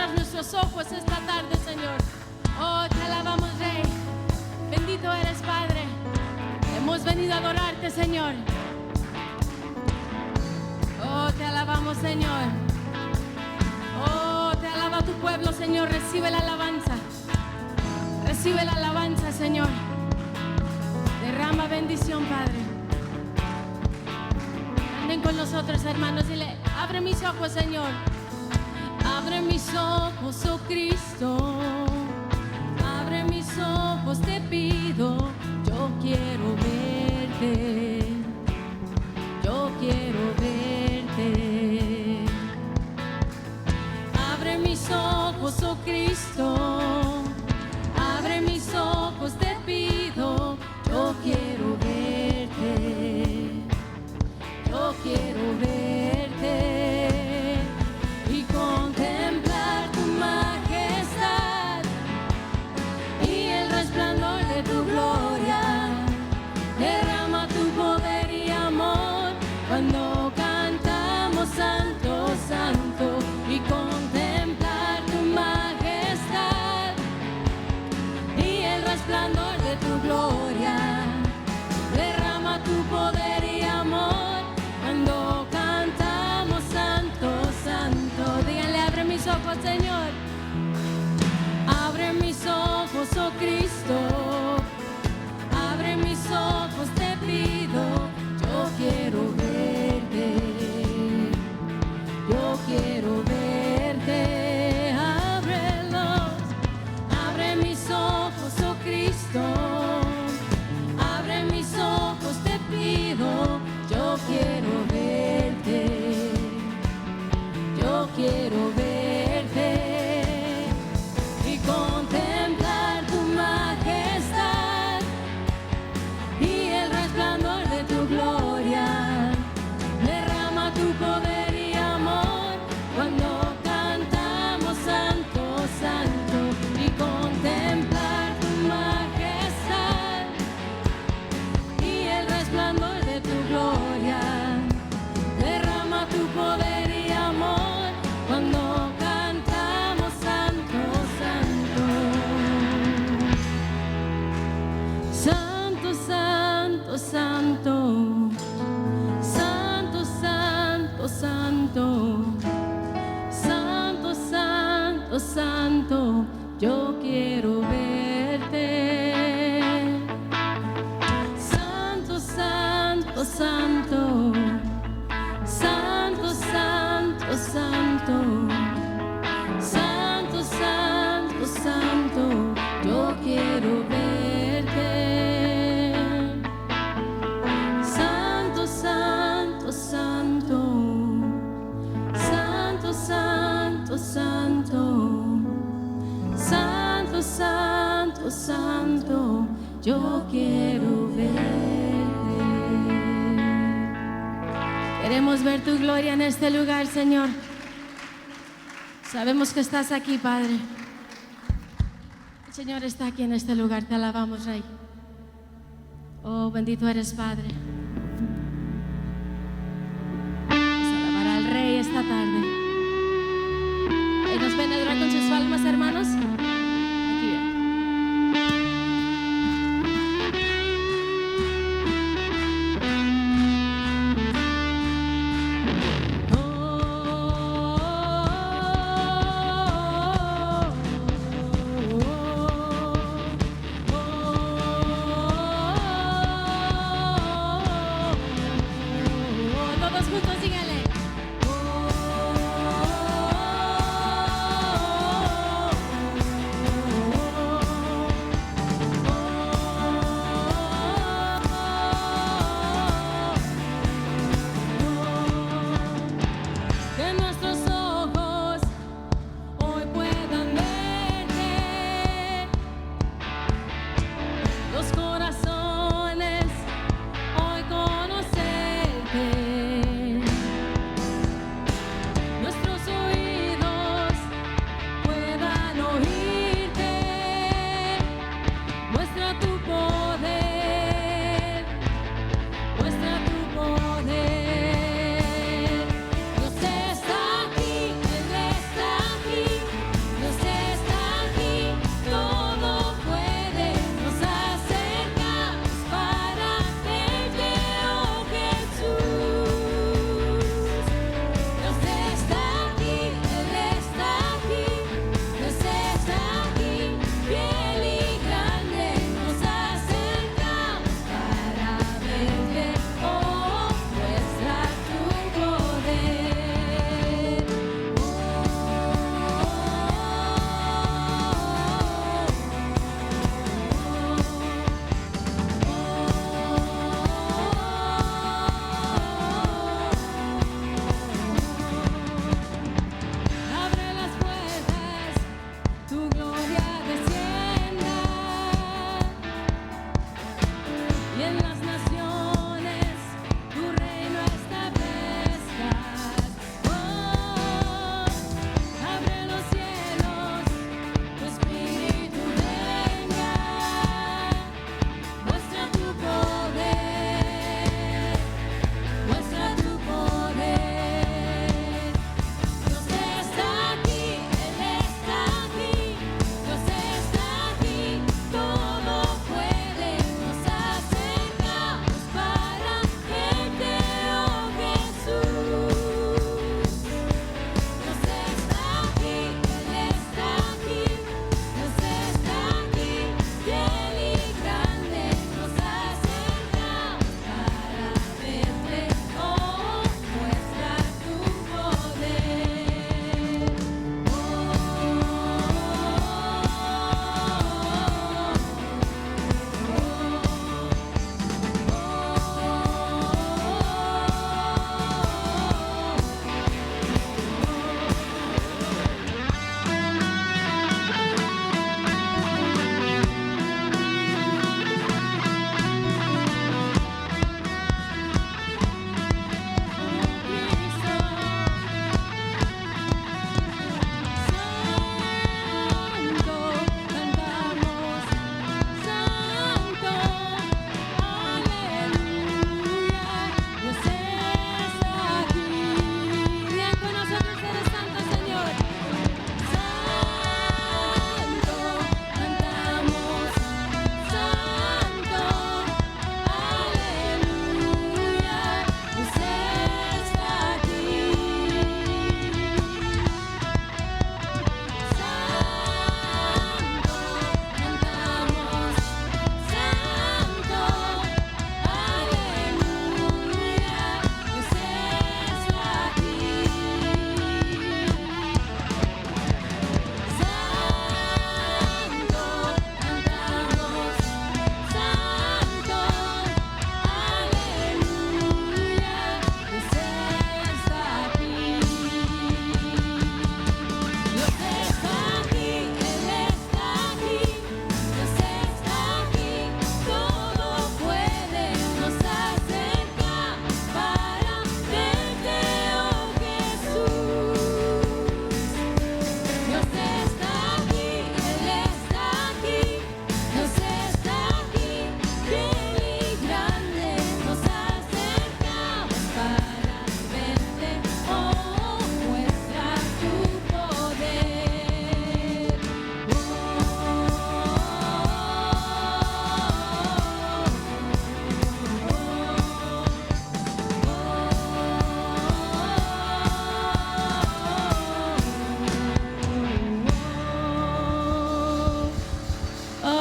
cerrar nuestros ojos esta tarde, Señor. Oh, te alabamos, Rey. Bendito eres, Padre. Hemos venido a adorarte, Señor. Oh, te alabamos, Señor. Oh, te alaba tu pueblo, Señor. Recibe la alabanza. Recibe la alabanza, Señor. Derrama bendición, Padre. Anden con nosotros, hermanos. Dile, abre mis ojos, Señor. Abre mis ojos, oh Cristo. Abre mis ojos, te pido. Yo quiero verte. Yo quiero verte. Abre mis ojos, oh Cristo. Abre mis ojos, te pido. Yo quiero verte. Yo quiero verte y contemplar tu majestad y el resplandor de tu gloria. Derrama tu poder y amor cuando cantamos Santo, Santo, y contemplar tu majestad y el resplandor de tu gloria. Derrama tu poder y amor cuando cantamos Santo, Santo. Díganle, abre mis ojos, Señor. Abre mis ojos, oh Cristo. Abre mis ojos, te pido. Yo quiero verte. Yo quiero verte. Ábrelos. Abre mis ojos, oh Cristo. Abre mis ojos, te pido. Yo quiero verte. Yo quiero verte y contemplar tu majestad y el resplandor de tu gloria. Derrama tu poder y amor cuando cantamos Santo, Santo, y contemplar tu majestad y el resplandor de tu gloria. Derrama tu poder y amor cuando cantamos Santo, Santo. Santo, Santo, Santo. Santo, Santo, Santo. Santo, Santo, Santo. Yo quiero verte. Santo, Santo, Santo. Santo, Santo, Santo. Santo, Santo, Santo. Yo quiero verte. Santo, Santo, Santo. Santo, Santo, Santo. Santo, Santo, Santo. Yo quiero verte. Queremos ver tu gloria en este lugar, Señor. Sabemos que estás aquí, Padre. El Señor está aquí en este lugar. Te alabamos, Rey. Oh, bendito eres, Padre. Vamos a alabar al Rey esta tarde. ¿Nos ven adorar con sus palmas, hermanos? Aquí ven. Todos juntos, díganle.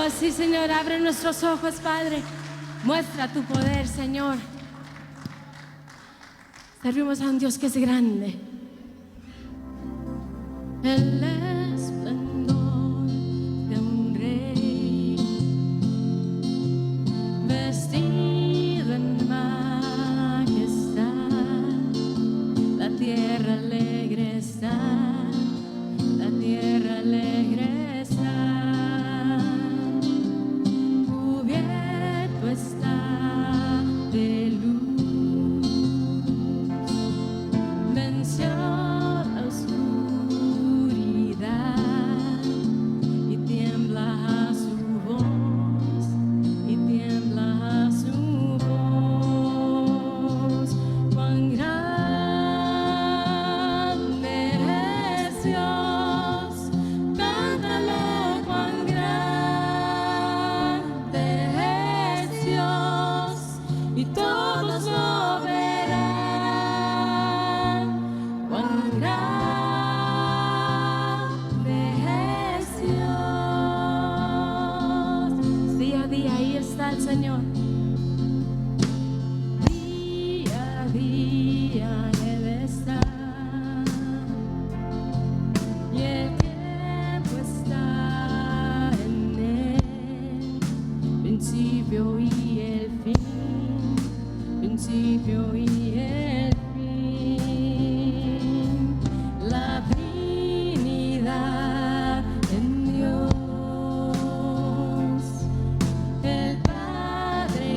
Oh, sí, Señor, abre nuestros ojos, Padre. Muestra tu poder, Señor. Servimos a un Dios que es grande. El esplendor de un rey, vestido en majestad, la tierra alegre está, la tierra alegre está, cubierto está de luz, venció la oscuridad y tiembla a su voz, y tiembla a su voz. Cuán grande es Dios, cántalo, cuán grande es Dios, y todos lo verán. Cuán grande es Dios. Día a día ahí está el Señor. Día a día Él está, y el tiempo está en Él, principio y el fin, principio y el fin, la Trinidad en Dios, el Padre,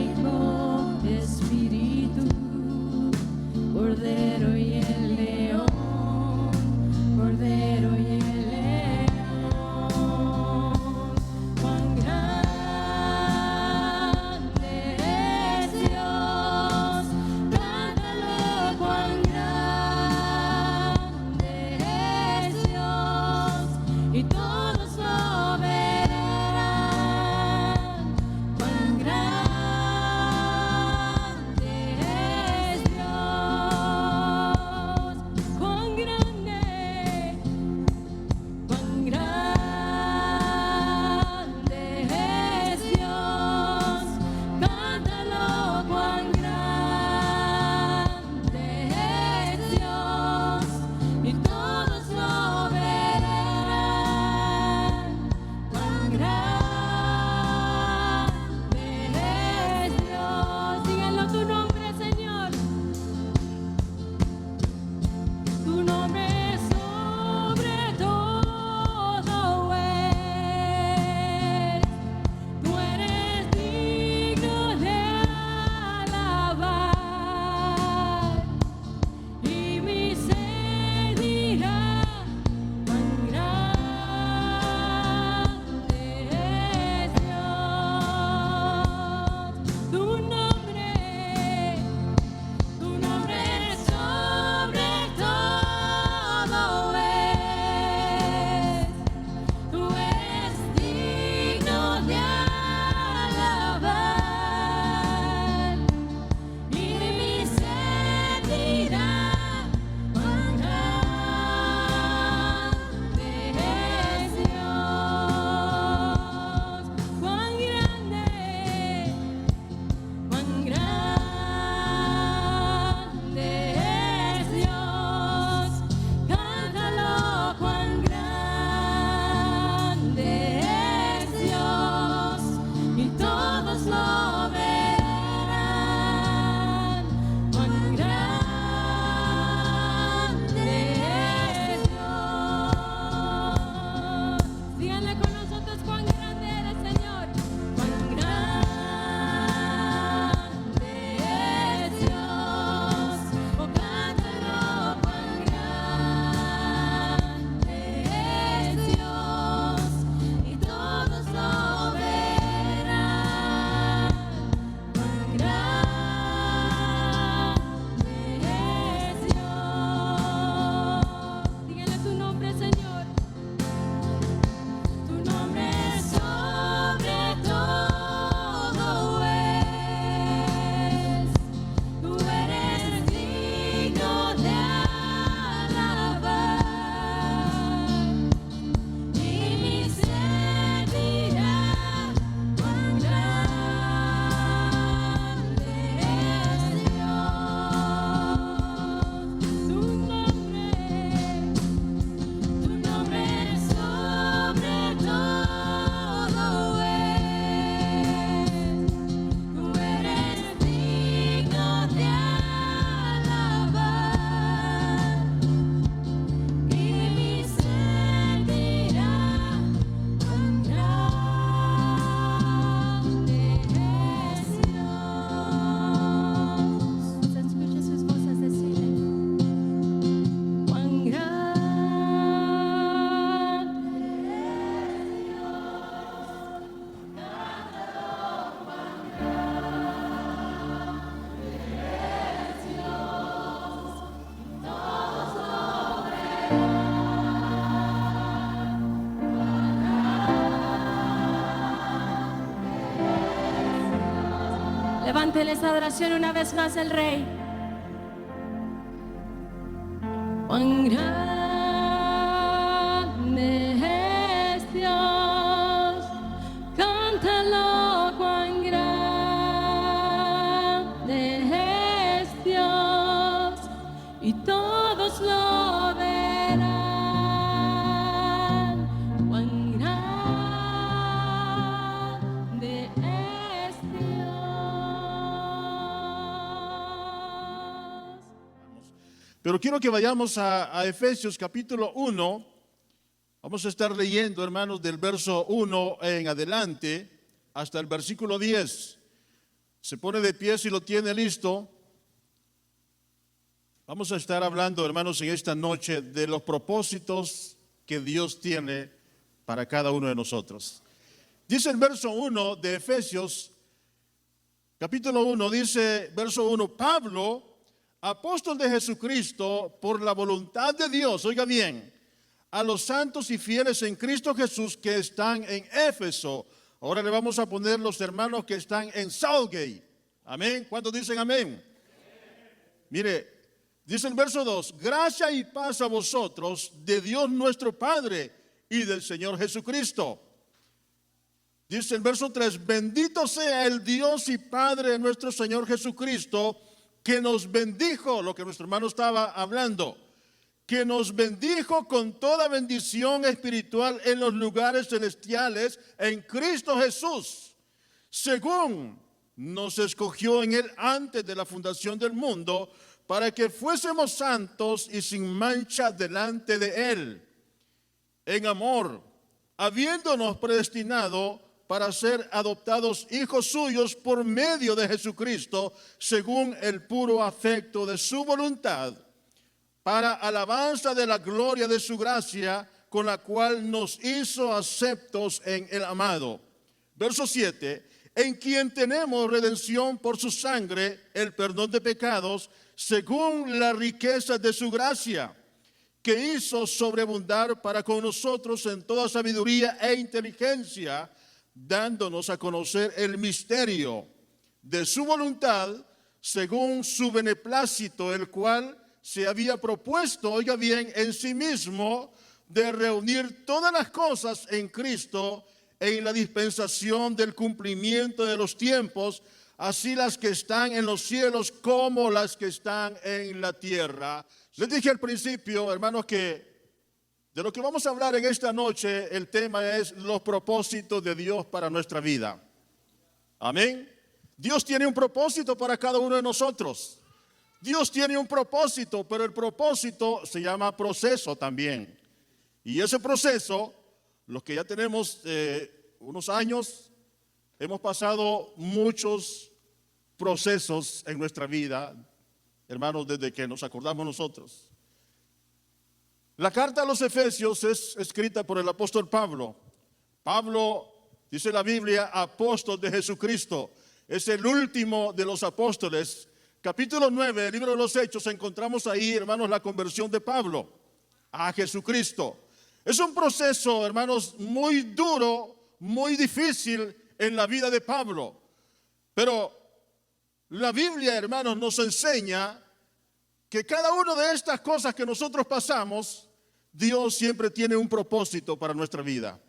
Levántele esa adoración una vez más al Rey. Cuán grande es Dios, cántalo, cuán grande es Dios, y todos lo verán. Cuán grande es Dios. Pero quiero que vayamos a Efesios capítulo 1. Vamos a estar leyendo, hermanos, del verso 1 en adelante hasta el versículo 10. Se pone de pie si lo tiene listo. Vamos a estar hablando, hermanos, en esta noche de los propósitos que Dios tiene para cada uno de nosotros. Dice el verso 1 de Efesios, capítulo 1, dice, verso 1, Pablo, apóstol de Jesucristo, por la voluntad de Dios, oiga bien, a los santos y fieles en Cristo Jesús que están en Éfeso. Ahora le vamos a poner los hermanos que están en Southgate. Amén. ¿Cuántos dicen amén? Mire, dice el verso 2, gracia y paz a vosotros de Dios nuestro Padre y del Señor Jesucristo. Dice el verso 3, bendito sea el Dios y Padre de nuestro Señor Jesucristo, que nos bendijo, lo que nuestro hermano estaba hablando, que nos bendijo con toda bendición espiritual en los lugares celestiales en Cristo Jesús, según nos escogió en Él antes de la fundación del mundo, para que fuésemos santos y sin mancha delante de Él, en amor, habiéndonos predestinado para ser adoptados hijos suyos por medio de Jesucristo, según el puro afecto de su voluntad, para alabanza de la gloria de su gracia, con la cual nos hizo aceptos en el amado. Verso 7, en quien tenemos redención por su sangre, el perdón de pecados, según la riqueza de su gracia, que hizo sobreabundar para con nosotros en toda sabiduría e inteligencia, dándonos a conocer el misterio de su voluntad, según su beneplácito, el cual se había propuesto, oiga bien, en sí mismo, de reunir todas las cosas en Cristo, en la dispensación del cumplimiento de los tiempos, así las que están en los cielos como las que están en la tierra. Les dije al principio, hermanos, que de lo que vamos a hablar en esta noche, el tema es los propósitos de Dios para nuestra vida. Amén. Dios tiene un propósito para cada uno de nosotros. Dios tiene un propósito, pero el propósito se llama proceso también. Y ese proceso, los que ya tenemos unos años, hemos pasado muchos procesos en nuestra vida, hermanos, desde que nos acordamos nosotros. La carta a los Efesios es escrita por el apóstol Pablo. Pablo, dice la Biblia, apóstol de Jesucristo. Es el último de los apóstoles. Capítulo 9 del libro de los Hechos, encontramos ahí, hermanos, la conversión de Pablo a Jesucristo. Es un proceso, hermanos, muy duro, muy difícil en la vida de Pablo. Pero la Biblia, hermanos, nos enseña que cada una de estas cosas que nosotros pasamos, Dios siempre tiene un propósito para nuestra vida.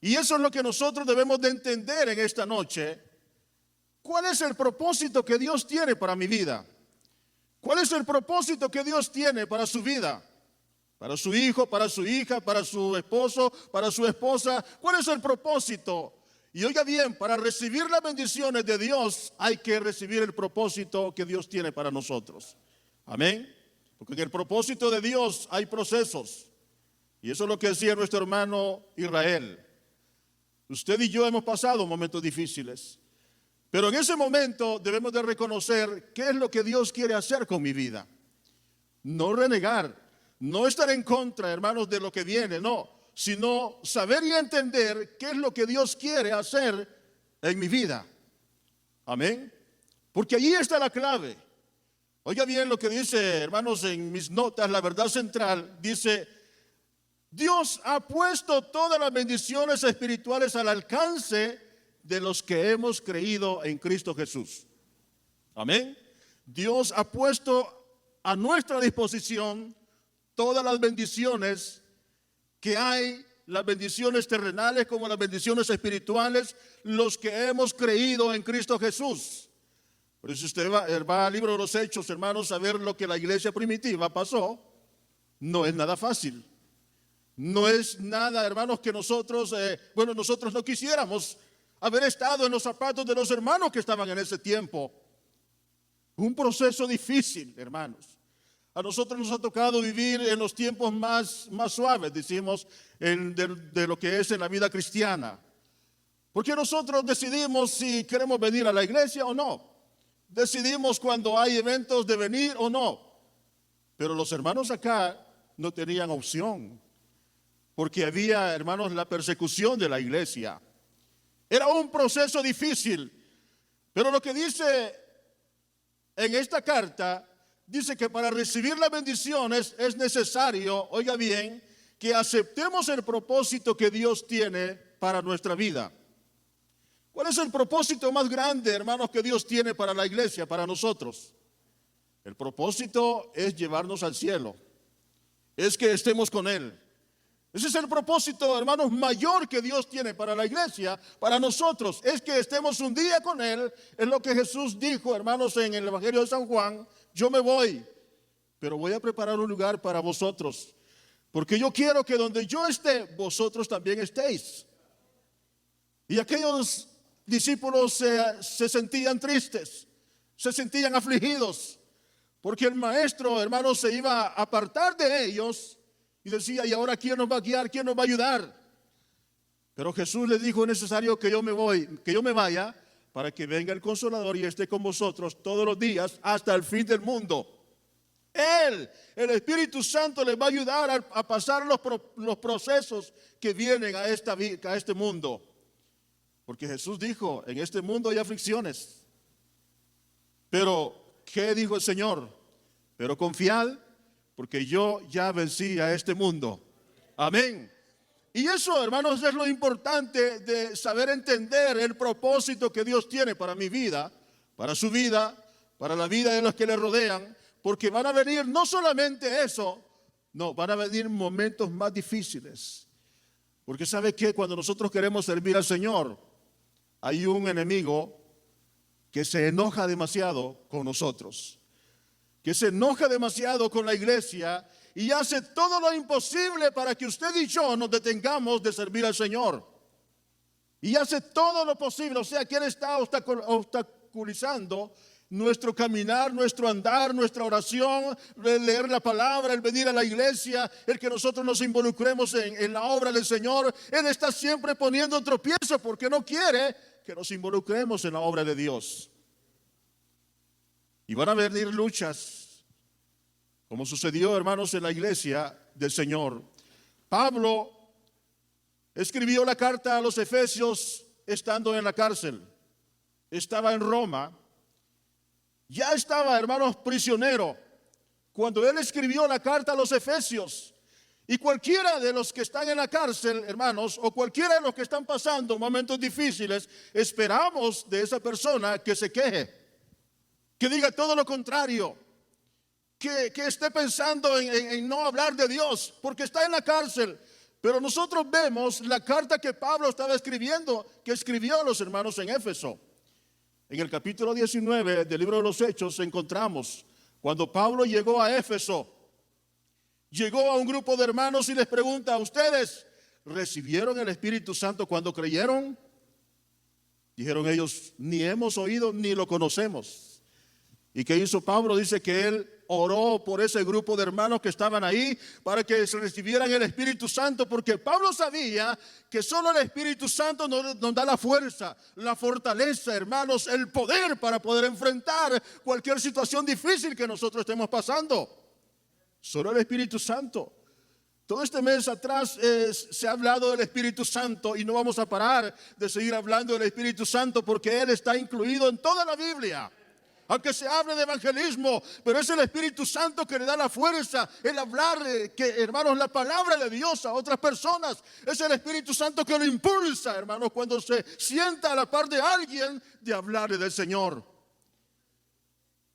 Y eso es lo que nosotros debemos de entender en esta noche. ¿Cuál es el propósito que Dios tiene para mi vida? ¿Cuál es el propósito que Dios tiene para su vida? Para su hijo, para su hija, para su esposo, para su esposa. ¿Cuál es el propósito? Y oiga bien, para recibir las bendiciones de Dios hay que recibir el propósito que Dios tiene para nosotros. Amén. Porque en el propósito de Dios hay procesos. Y eso es lo que decía nuestro hermano Israel. Usted y yo hemos pasado momentos difíciles. Pero en ese momento debemos de reconocer qué es lo que Dios quiere hacer con mi vida. No renegar, no estar en contra, hermanos, de lo que viene, no. Sino saber y entender qué es lo que Dios quiere hacer en mi vida. Amén. Porque allí está la clave. Oiga bien lo que dice, hermanos, en mis notas, la verdad central, dice, Dios ha puesto todas las bendiciones espirituales al alcance de los que hemos creído en Cristo Jesús. Amén. Dios ha puesto a nuestra disposición todas las bendiciones que hay, las bendiciones terrenales como las bendiciones espirituales, los que hemos creído en Cristo Jesús. Por eso usted va al libro de los Hechos, hermanos, a ver lo que la iglesia primitiva pasó. No es nada fácil. No es nada, hermanos, que nosotros no quisiéramos haber estado en los zapatos de los hermanos que estaban en ese tiempo. Un proceso difícil, hermanos. A nosotros nos ha tocado vivir en los tiempos más suaves, decimos, de lo que es en la vida cristiana. Porque nosotros decidimos si queremos venir a la iglesia o no. Decidimos cuando hay eventos de venir o no. Pero los hermanos acá no tenían opción. Porque había, hermanos, la persecución de la iglesia. Era un proceso difícil. Pero lo que dice en esta carta, dice que para recibir las bendiciones es necesario, oiga bien, que aceptemos el propósito que Dios tiene para nuestra vida. ¿Cuál es el propósito más grande, hermanos, que Dios tiene para la iglesia, para nosotros? El propósito es llevarnos al cielo. Es que estemos con Él. Ese es el propósito, hermanos, mayor que Dios tiene para la iglesia, para nosotros. Es que estemos un día con Él. Es lo que Jesús dijo, hermanos, en el Evangelio de San Juan. Yo me voy, pero voy a preparar un lugar para vosotros. Porque yo quiero que donde yo esté, vosotros también estéis. Y aquellos discípulos se sentían tristes, se sentían afligidos, porque el maestro, hermanos, se iba a apartar de ellos y decía, ¿y ahora quién nos va a guiar? ¿Quién nos va a ayudar? Pero Jesús les dijo, es necesario que yo me vaya para que venga el Consolador y esté con vosotros todos los días hasta el fin del mundo. Él, el Espíritu Santo, les va a ayudar a pasar los procesos que vienen a este mundo. Porque Jesús dijo, en este mundo hay aflicciones. Pero, ¿qué dijo el Señor? Pero confiad, porque yo ya vencí a este mundo. Amén. Y eso, hermanos, es lo importante de saber entender el propósito que Dios tiene para mi vida, para su vida, para la vida de los que le rodean. Porque van a venir no solamente eso, no, van a venir momentos más difíciles. Porque ¿sabe qué? Cuando nosotros queremos servir al Señor, hay un enemigo que se enoja demasiado con nosotros, que se enoja demasiado con la iglesia y hace todo lo imposible para que usted y yo nos detengamos de servir al Señor. Y hace todo lo posible, o sea, que Él está obstaculizando nuestro caminar, nuestro andar, nuestra oración, el leer la palabra, el venir a la iglesia, el que nosotros nos involucremos en la obra del Señor. Él está siempre poniendo tropiezo porque no quiere que nos involucremos en la obra de Dios. Y van a venir luchas, como sucedió, hermanos, en la iglesia del Señor. Pablo escribió la carta a los Efesios estando en la cárcel. Estaba en Roma. Ya estaba, hermanos, prisionero cuando él escribió la carta a los Efesios. Y cualquiera de los que están en la cárcel, hermanos, o cualquiera de los que están pasando momentos difíciles, esperamos de esa persona que se queje, que diga todo lo contrario, que esté pensando en no hablar de Dios, porque está en la cárcel. Pero nosotros vemos la carta que Pablo estaba escribiendo, que escribió a los hermanos en Éfeso. En el capítulo 19 del libro de los Hechos encontramos cuando Pablo llegó a Éfeso, llegó a un grupo de hermanos y les pregunta, ¿ustedes recibieron el Espíritu Santo cuando creyeron? Dijeron ellos, ni hemos oído ni lo conocemos. ¿Y qué hizo Pablo? Dice que él oró por ese grupo de hermanos que estaban ahí para que se recibieran el Espíritu Santo, porque Pablo sabía que solo el Espíritu Santo nos da la fuerza, la fortaleza, hermanos, el poder para poder enfrentar cualquier situación difícil que nosotros estemos pasando. Solo el Espíritu Santo. Todo este mes atrás se ha hablado del Espíritu Santo y no vamos a parar de seguir hablando del Espíritu Santo porque Él está incluido en toda la Biblia. aunque se hable de evangelismo, pero es el Espíritu Santo que le da la fuerza, el hablar, hermanos, la palabra de Dios a otras personas. Es el Espíritu Santo que lo impulsa, hermanos, cuando se sienta a la par de alguien, de hablarle del Señor.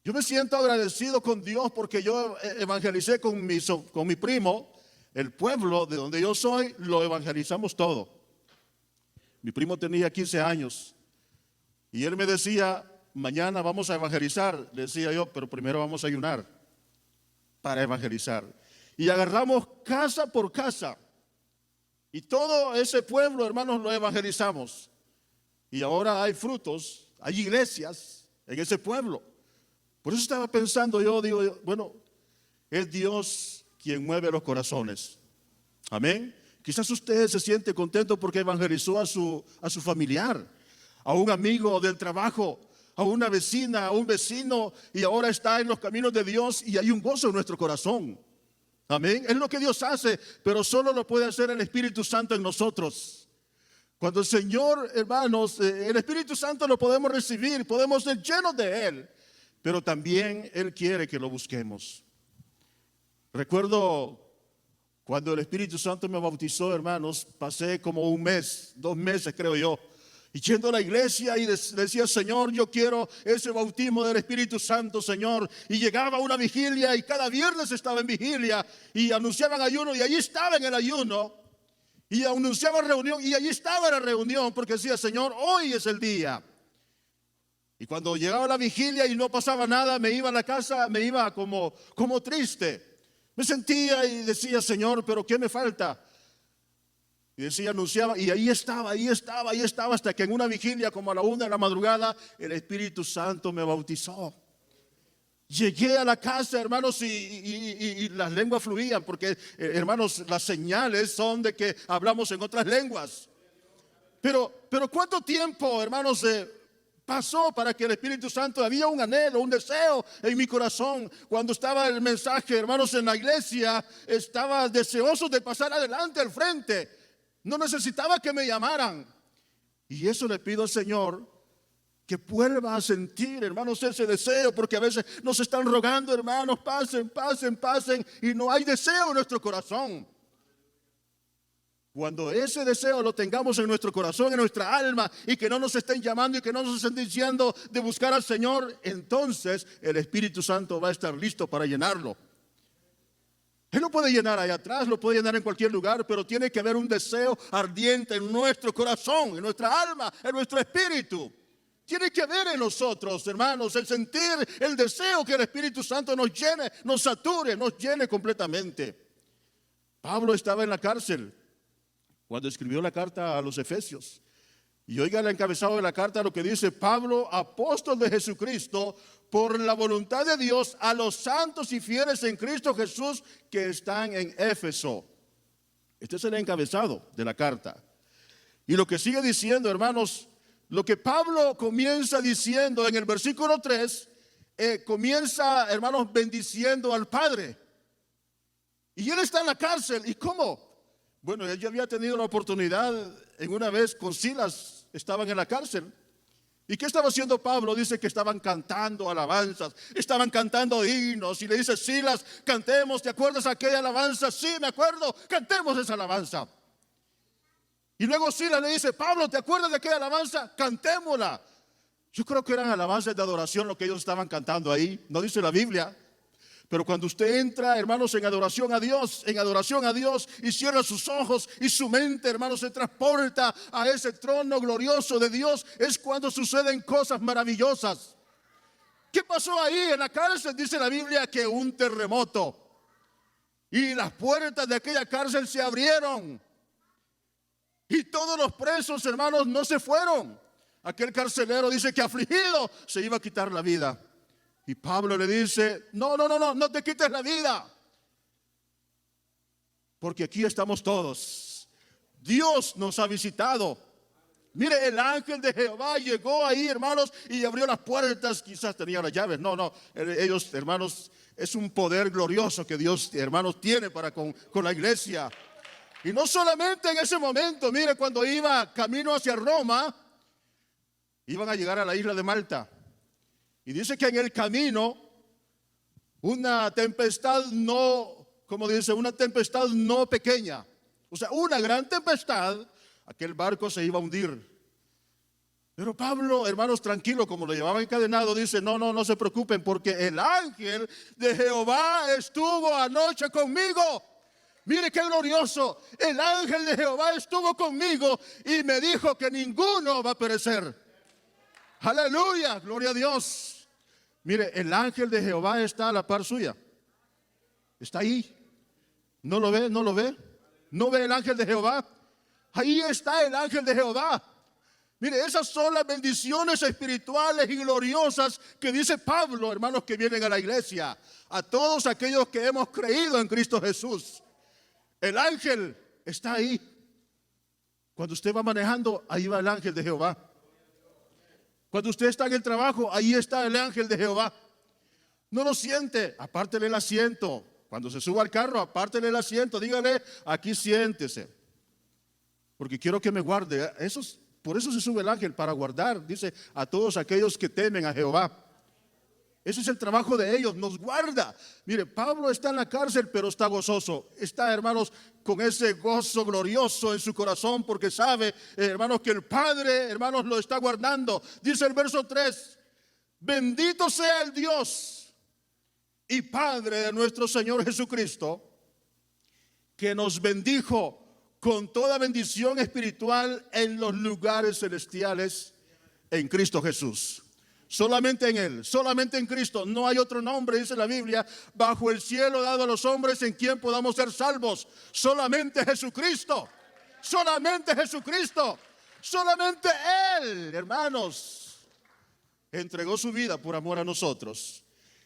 Yo me siento agradecido con Dios porque yo evangelicé con mi primo. El pueblo de donde yo soy, lo evangelizamos todo. Mi primo tenía 15 años y él me decía: mañana vamos a evangelizar. Le decía yo: pero primero vamos a ayunar para evangelizar. Y agarramos casa por casa y todo ese pueblo, hermanos, lo evangelizamos. Y ahora hay frutos, hay iglesias en ese pueblo. Por eso estaba pensando yo, digo, bueno, es Dios quien mueve los corazones. Amén. Quizás usted se siente contento porque evangelizó a su familiar, a un amigo del trabajo, a una vecina, a un vecino, y ahora está en los caminos de Dios y hay un gozo en nuestro corazón. Amén. Es lo que Dios hace, pero solo lo puede hacer el Espíritu Santo en nosotros. Cuando el Señor, hermanos, el Espíritu Santo lo podemos recibir, podemos ser llenos de Él, pero también Él quiere que lo busquemos. Recuerdo cuando el Espíritu Santo me bautizó, hermanos, pasé como un mes, 2 meses creo yo, y yendo a la iglesia y decía: Señor, yo quiero ese bautismo del Espíritu Santo, Señor. Y llegaba a una vigilia y cada viernes estaba en vigilia y anunciaban ayuno y allí estaba en el ayuno. Y anunciaban reunión y allí estaba en la reunión porque decía: Señor, hoy es el día. Y cuando llegaba la vigilia y no pasaba nada, me iba a la casa, me iba como triste. Me sentía y decía: Señor, pero ¿qué me falta? Y decía, anunciaba, y ahí estaba, hasta que en una vigilia como a la 1 de la madrugada, el Espíritu Santo me bautizó. Llegué a la casa, hermanos, y las lenguas fluían, porque, hermanos, las señales son de que hablamos en otras lenguas. Pero ¿cuánto tiempo, hermanos, pasó para que el Espíritu Santo? Había un anhelo, un deseo en mi corazón. Cuando estaba el mensaje, hermanos, en la iglesia, estaba deseoso de pasar adelante, al frente. No necesitaba que me llamaran. Y eso le pido al Señor, que vuelva a sentir, hermanos, ese deseo, porque a veces nos están rogando: hermanos, pasen, y no hay deseo en nuestro corazón. Cuando ese deseo lo tengamos en nuestro corazón, en nuestra alma, y que no nos estén llamando y que no nos estén diciendo de buscar al Señor, entonces el Espíritu Santo va a estar listo para llenarlo. Él lo puede llenar allá atrás, lo puede llenar en cualquier lugar, pero tiene que haber un deseo ardiente en nuestro corazón, en nuestra alma, en nuestro espíritu. Tiene que haber en nosotros, hermanos, el sentir, el deseo que el Espíritu Santo nos llene, nos sature, nos llene completamente. Pablo estaba en la cárcel cuando escribió la carta a los Efesios. Y oiga el encabezado de la carta, lo que dice: Pablo, apóstol de Jesucristo, por la voluntad de Dios, a los santos y fieles en Cristo Jesús que están en Éfeso. Este es el encabezado de la carta. Y lo que sigue diciendo, hermanos, lo que Pablo comienza diciendo en el versículo 3, comienza, hermanos, bendiciendo al Padre. Y él está en la cárcel. ¿Y cómo? Bueno, él ya había tenido la oportunidad en una vez con Silas, estaban en la cárcel. ¿Y qué estaba haciendo Pablo? Dice que estaban cantando alabanzas, estaban cantando himnos. Y le dice: Silas, cantemos, ¿te acuerdas aquella alabanza? Sí, me acuerdo, cantemos esa alabanza. Y luego Silas le dice: Pablo, ¿te acuerdas de aquella alabanza? Cantémosla. Yo creo que eran alabanzas de adoración lo que ellos estaban cantando ahí, no dice la Biblia. Pero cuando usted entra, hermanos, en adoración a Dios, y cierra sus ojos y su mente, hermanos, se transporta a ese trono glorioso de Dios, es cuando suceden cosas maravillosas. ¿Qué pasó ahí en la cárcel? Dice la Biblia que un terremoto, y las puertas de aquella cárcel se abrieron, y todos los presos, hermanos, no se fueron. Aquel carcelero dice que afligido se iba a quitar la vida. Y Pablo le dice: no te quites la vida, porque aquí estamos todos. Dios nos ha visitado. Mire, el ángel de Jehová llegó ahí, hermanos, y abrió las puertas. Quizás tenía las llaves. No, ellos, hermanos, es un poder glorioso que Dios, hermanos, tiene para con la iglesia. Y no solamente en ese momento. Mire, cuando iba camino hacia Roma, iban a llegar a la isla de Malta. Y dice que en el camino una tempestad no, como dice, una tempestad no pequeña. O sea, una gran tempestad, aquel barco se iba a hundir. Pero Pablo, hermanos, tranquilo, como lo llevaba encadenado, dice, no se preocupen, porque el ángel de Jehová estuvo anoche conmigo. Mire qué glorioso, el ángel de Jehová estuvo conmigo y me dijo que ninguno va a perecer. Aleluya, gloria a Dios. Mire, el ángel de Jehová está a la par suya. Está ahí. ¿No lo ve? ¿No lo ve? ¿No ve el ángel de Jehová? Ahí está el ángel de Jehová. Mire, esas son las bendiciones espirituales y gloriosas que dice Pablo, hermanos, que vienen a la iglesia. A todos aquellos que hemos creído en Cristo Jesús. El ángel está ahí. Cuando usted va manejando, ahí va el ángel de Jehová. Cuando usted está en el trabajo, ahí está el ángel de Jehová. No lo siente, apártele el asiento. Cuando se suba al carro, apártele el asiento. Dígale, aquí siéntese. Porque quiero que me guarde. Por eso se sube el ángel, para guardar. Dice, a todos aquellos que temen a Jehová. Ese es el trabajo de ellos, nos guarda. Mire, Pablo está en la cárcel, pero está gozoso. Está, hermanos, con ese gozo glorioso en su corazón, porque sabe, hermanos, que el Padre, hermanos, lo está guardando. Dice el verso 3, bendito sea el Dios y Padre de nuestro Señor Jesucristo, que nos bendijo con toda bendición espiritual en los lugares celestiales en Cristo Jesús. Solamente en Él, solamente en Cristo. No hay otro nombre, dice la Biblia, bajo el cielo dado a los hombres en quien podamos ser salvos. Solamente Jesucristo. Solamente Jesucristo. Solamente Él, hermanos, entregó su vida por amor a nosotros.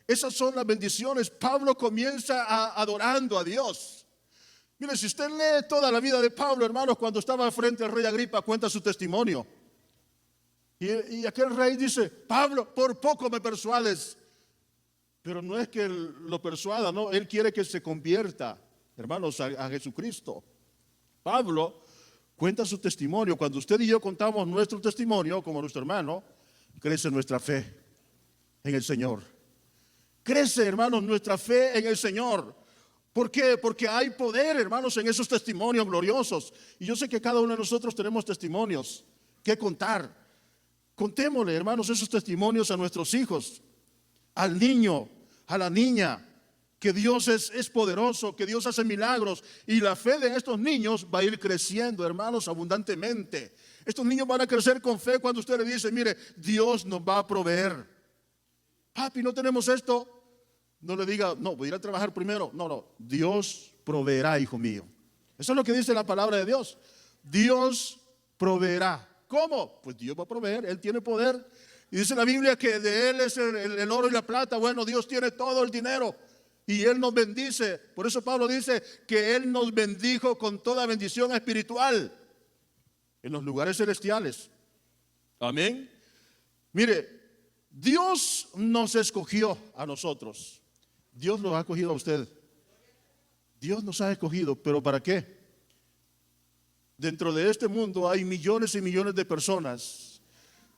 Esas son las bendiciones. Pablo comienza adorando a Dios. Mire, si usted lee toda la vida de Pablo, hermanos, cuando estaba frente al rey Agripa, cuenta su testimonio. Y aquel rey dice, Pablo, por poco me persuades. Pero no es que él lo persuada, no, él quiere que se convierta, hermanos, a Jesucristo. Pablo cuenta su testimonio. Cuando usted y yo contamos nuestro testimonio, como nuestro hermano, crece nuestra fe en el Señor. Crece, hermanos, nuestra fe en el Señor. ¿Por qué? Porque hay poder, hermanos, en esos testimonios gloriosos. Y yo sé que cada uno de nosotros tenemos testimonios que contar. Contémosle, hermanos, esos testimonios a nuestros hijos, al niño, a la niña, que Dios es poderoso, que Dios hace milagros. Y la fe de estos niños va a ir creciendo, hermanos, abundantemente. Estos niños van a crecer con fe cuando usted le dice, mire, Dios nos va a proveer. Papi, no tenemos esto. No le diga, no, voy a ir a trabajar primero. No, Dios proveerá, hijo mío. Eso es lo que dice la palabra de Dios. Dios proveerá. ¿Cómo? Pues Dios va a proveer, Él tiene poder. Y dice la Biblia que de Él es el oro y la plata. Bueno, Dios tiene todo el dinero y Él nos bendice. Por eso Pablo dice que Él nos bendijo con toda bendición espiritual en los lugares celestiales. Amén. Mire, Dios nos escogió a nosotros. Dios los ha escogido a usted. Dios nos ha escogido, ¿pero para qué? Dentro de este mundo hay millones y millones de personas.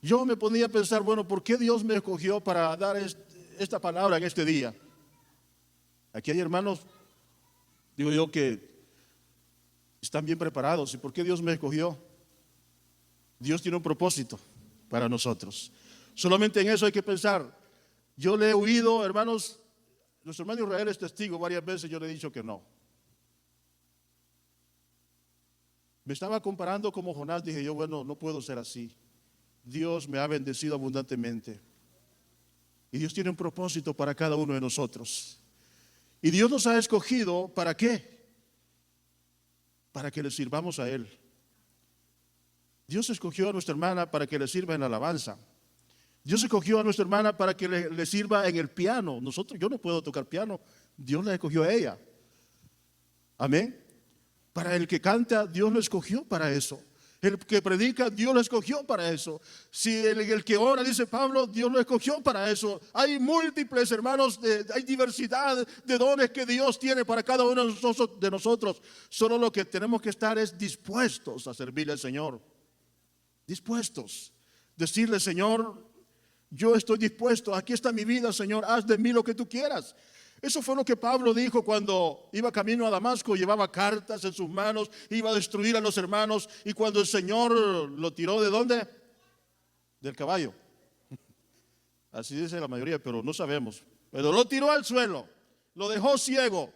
Yo me ponía a pensar, bueno, ¿por qué Dios me escogió para dar esta palabra en este día? Aquí hay hermanos, digo yo, que están bien preparados. ¿Y por qué Dios me escogió? Dios tiene un propósito para nosotros. Solamente en eso hay que pensar. Yo le he oído, hermanos, nuestro hermano Israel es testigo, varias veces yo le he dicho que no. Me estaba comparando como Jonás, dije yo, bueno, no puedo ser así. Dios me ha bendecido abundantemente. Y Dios tiene un propósito para cada uno de nosotros. Y Dios nos ha escogido, ¿para qué? Para que le sirvamos a Él. Dios escogió a nuestra hermana para que le sirva en la alabanza. Dios escogió a nuestra hermana para que le sirva en el piano. Yo no puedo tocar piano. Dios la escogió a ella. Amén. Para el que canta, Dios lo escogió para eso. El que predica, Dios lo escogió para eso. Si el que ora, dice Pablo, Dios lo escogió para eso. Hay múltiples, hermanos, hay diversidad de dones que Dios tiene para cada uno de nosotros. Solo lo que tenemos que estar es dispuestos a servirle al Señor. Dispuestos. Decirle, Señor, yo estoy dispuesto, aquí está mi vida, Señor, haz de mí lo que tú quieras. Eso fue lo que Pablo dijo cuando iba camino a Damasco, llevaba cartas en sus manos, iba a destruir a los hermanos, y cuando el Señor lo tiró, ¿de dónde? Del caballo. Así dice la mayoría, pero no sabemos. Pero lo tiró al suelo, lo dejó ciego.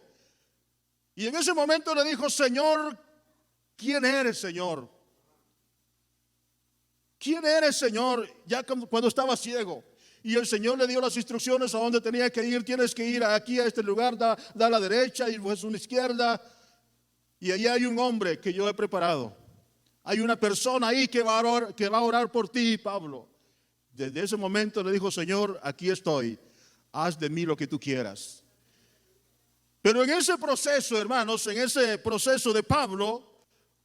Y en ese momento le dijo, Señor, ¿quién eres, Señor? ¿Quién eres, Señor? Ya cuando estaba ciego. Y el Señor le dio las instrucciones a dónde tenía que ir. Tienes que ir aquí a este lugar, da a la derecha y pues a una izquierda. Y allí hay un hombre que yo he preparado. Hay una persona ahí que va a orar por ti, Pablo. Desde ese momento le dijo, Señor, aquí estoy. Haz de mí lo que tú quieras. Pero en ese proceso, hermanos, en ese proceso de Pablo,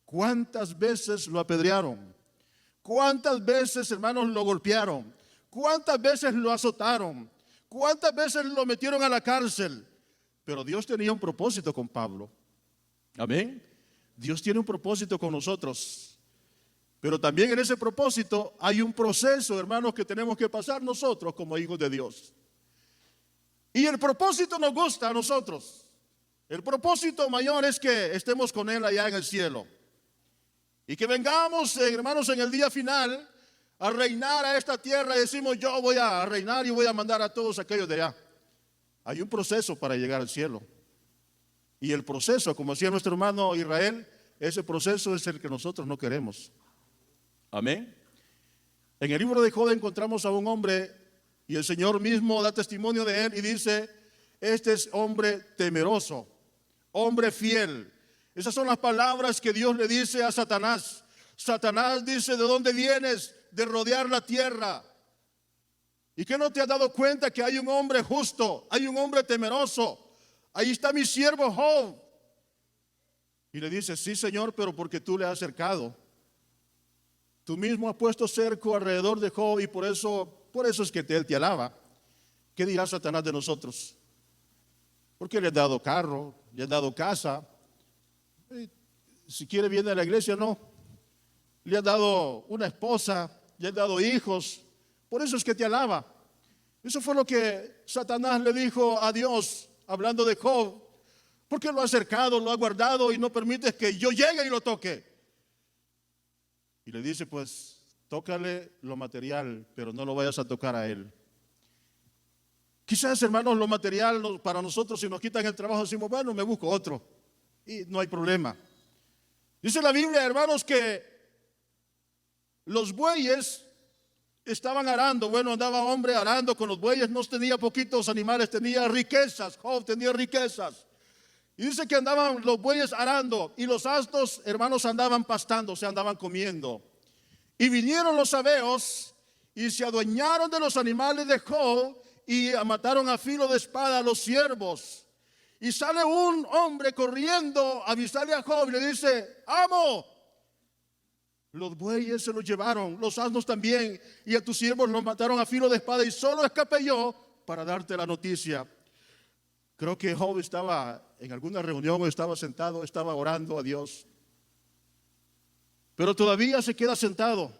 ¿cuántas veces lo apedrearon? ¿Cuántas veces, hermanos, lo golpearon? ¿Cuántas veces lo azotaron? ¿Cuántas veces lo metieron a la cárcel? Pero Dios tenía un propósito con Pablo. Amén. Dios tiene un propósito con nosotros. Pero también en ese propósito hay un proceso, hermanos, que tenemos que pasar nosotros como hijos de Dios. Y el propósito nos gusta a nosotros. El propósito mayor es que estemos con Él allá en el cielo. Y que vengamos, hermanos, en el día final a reinar a esta tierra y decimos, yo voy a reinar y voy a mandar a todos aquellos de allá. Hay un proceso para llegar al cielo. Y el proceso, como decía nuestro hermano Israel, ese proceso es el que nosotros no queremos. Amén. En el libro de Job encontramos a un hombre y el Señor mismo da testimonio de él y dice, este es hombre temeroso, hombre fiel. Esas son las palabras que Dios le dice a Satanás. Satanás dice, ¿de dónde vienes? De rodear la tierra. ¿Y qué no te has dado cuenta que hay un hombre justo? Hay un hombre temeroso. Ahí está mi siervo Job. Y le dice, sí, Señor, pero porque tú le has cercado. Tú mismo has puesto cerco alrededor de Job y por eso es que él te alaba. ¿Qué dirá Satanás de nosotros? Porque le has dado carro, le has dado casa. Si quiere viene a la iglesia, no. Le has dado una esposa, le has dado hijos. Por eso es que te alaba. Eso fue lo que Satanás le dijo a Dios, hablando de Job. Porque lo ha cercado, lo ha guardado y no permites que yo llegue y lo toque. Y le dice, pues, tócale lo material, pero no lo vayas a tocar a él. Quizás, hermanos, lo material para nosotros, si nos quitan el trabajo, decimos, bueno, me busco otro. Y no hay problema. Dice la Biblia, hermanos, que los bueyes estaban arando. Bueno, andaba hombre arando con los bueyes. No tenía poquitos animales, tenía riquezas. Job tenía riquezas. Y dice que andaban los bueyes arando y los asnos, hermanos, andaban pastando, se andaban comiendo. Y vinieron los sabeos y se adueñaron de los animales de Job y mataron a filo de espada a los siervos. Y sale un hombre corriendo a avisarle a Job y le dice, amo, los bueyes se los llevaron, los asnos también, y a tus siervos los mataron a filo de espada y solo escapé yo para darte la noticia. Creo que Job estaba en alguna reunión o estaba sentado, estaba orando a Dios. Pero todavía se queda sentado.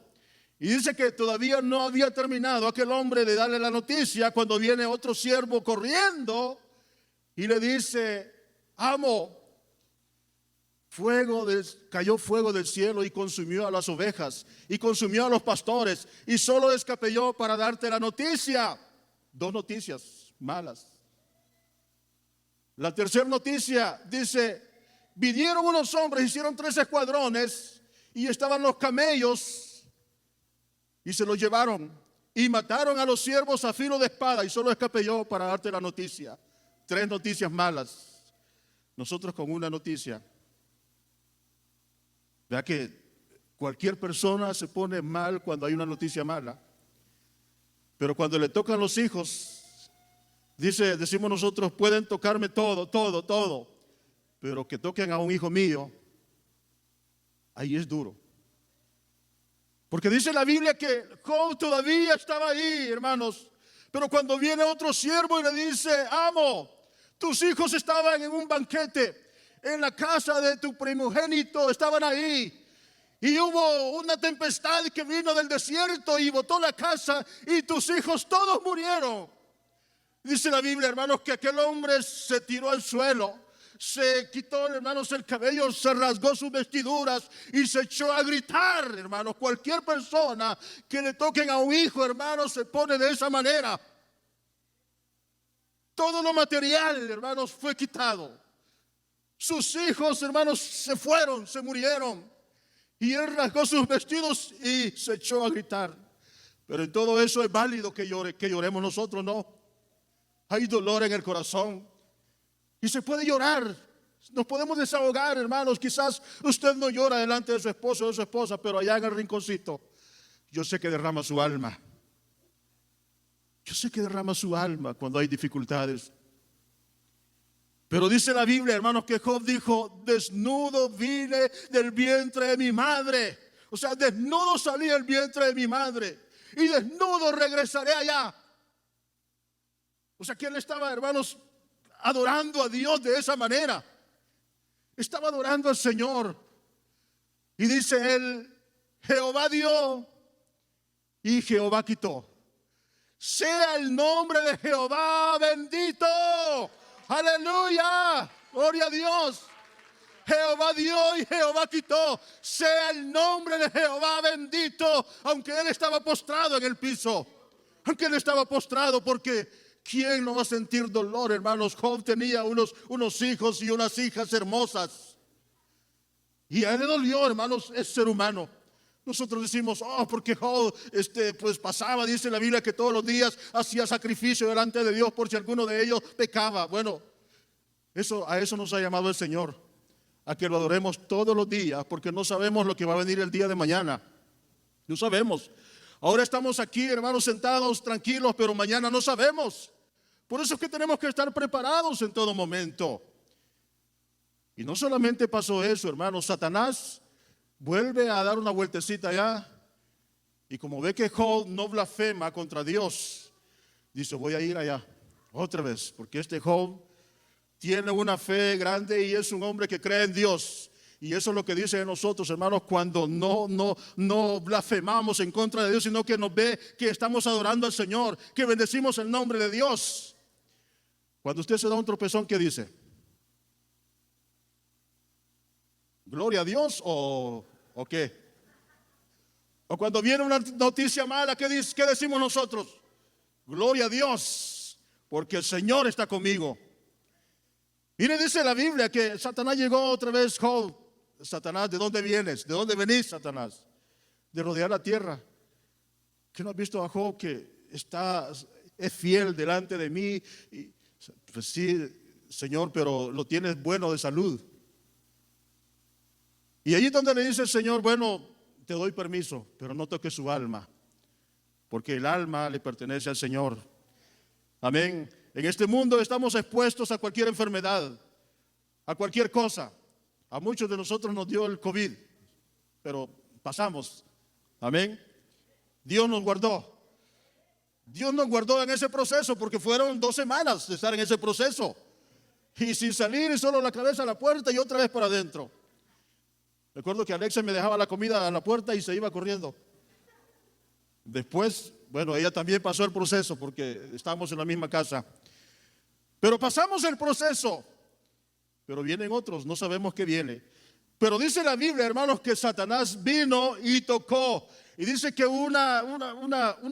Y dice que todavía no había terminado aquel hombre de darle la noticia cuando viene otro siervo corriendo y le dice, amo, cayó fuego del cielo y consumió a las ovejas y consumió a los pastores y solo escapé yo para darte la noticia. Dos noticias malas. La tercera noticia dice, vinieron unos hombres, hicieron 3 escuadrones y estaban los camellos y se los llevaron y mataron a los siervos a filo de espada y solo escapé yo para darte la noticia. 3 noticias malas. Nosotros con una noticia. Vea que cualquier persona se pone mal cuando hay una noticia mala. Pero cuando le tocan los hijos, decimos nosotros, pueden tocarme todo. Pero que toquen a un hijo mío, ahí es duro. Porque dice la Biblia que Job todavía estaba ahí, hermanos. Pero cuando viene otro siervo y le dice, amo, tus hijos estaban en un banquete, en la casa de tu primogénito, estaban ahí. Y hubo una tempestad que vino del desierto y botó la casa y tus hijos todos murieron. Dice la Biblia, hermanos, que aquel hombre se tiró al suelo, se quitó, hermanos, el cabello, se rasgó sus vestiduras y se echó a gritar, hermanos. Cualquier persona que le toquen a un hijo, hermanos, se pone de esa manera. Todo lo material, hermanos, fue quitado. Sus hijos, hermanos, se fueron, se murieron. Y él rasgó sus vestidos y se echó a gritar. Pero en todo eso es válido que lloremos nosotros, ¿no? Hay dolor en el corazón y se puede llorar. Nos podemos desahogar, hermanos. Quizás usted no llora delante de su esposo o de su esposa, pero allá en el rinconcito, yo sé que derrama su alma. Yo sé que derrama su alma cuando hay dificultades. Pero dice la Biblia, hermanos, que Job dijo: desnudo vine del vientre de mi madre. O sea, desnudo salí del vientre de mi madre y desnudo regresaré allá. O sea, que él estaba, hermanos, adorando a Dios de esa manera. Estaba adorando al Señor. Y dice él: Jehová dio y Jehová quitó. Sea el nombre de Jehová bendito. Aleluya, gloria a Dios. Jehová dio y Jehová quitó. Sea el nombre de Jehová bendito. Aunque él estaba postrado en el piso, aunque él estaba postrado, porque ¿quién no va a sentir dolor, hermanos? Job tenía unos hijos y unas hijas hermosas, y a él le dolió, hermanos. Es ser humano. Nosotros decimos: porque Job pues pasaba, dice la Biblia, que todos los días hacía sacrificio delante de Dios por si alguno de ellos pecaba. Bueno, a eso nos ha llamado el Señor, a que lo adoremos todos los días, porque no sabemos lo que va a venir el día de mañana. No sabemos. Ahora estamos aquí, hermanos, sentados tranquilos, pero mañana no sabemos. Por eso es que tenemos que estar preparados en todo momento. Y no solamente pasó eso, hermanos. Satanás vuelve a dar una vueltecita allá, y como ve que Job no blasfema contra Dios, dice: voy a ir allá otra vez, porque este Job tiene una fe grande y es un hombre que cree en Dios. Y eso es lo que dice de nosotros, hermanos, cuando no blasfemamos en contra de Dios, sino que nos ve que estamos adorando al Señor, que bendecimos el nombre de Dios. Cuando usted se da un tropezón, ¿qué dice? ¿Gloria a Dios o qué? O cuando viene una noticia mala, ¿qué decimos nosotros? Gloria a Dios, porque el Señor está conmigo. Mire, dice la Biblia que Satanás llegó otra vez. Job: Satanás, ¿de dónde vienes? ¿De dónde venís, Satanás? De rodear la tierra. ¿Qué no has visto a Job que es fiel delante de mí? Y, pues sí, Señor, pero lo tienes bueno de salud. Y allí es donde le dice el Señor: bueno, te doy permiso, pero no toques su alma, porque el alma le pertenece al Señor. Amén. En este mundo estamos expuestos a cualquier enfermedad, a cualquier cosa. A muchos de nosotros nos dio el COVID, pero pasamos. Amén. Dios nos guardó. Dios nos guardó en ese proceso, porque fueron 2 semanas de estar en ese proceso. Y sin salir, y solo la cabeza a la puerta y otra vez para adentro. Recuerdo que Alexa me dejaba la comida a la puerta y se iba corriendo. Después, bueno, ella también pasó el proceso, porque estábamos en la misma casa. Pero pasamos el proceso. Pero vienen otros, no sabemos qué viene. Pero dice la Biblia, hermanos, que Satanás vino y tocó. Y dice que una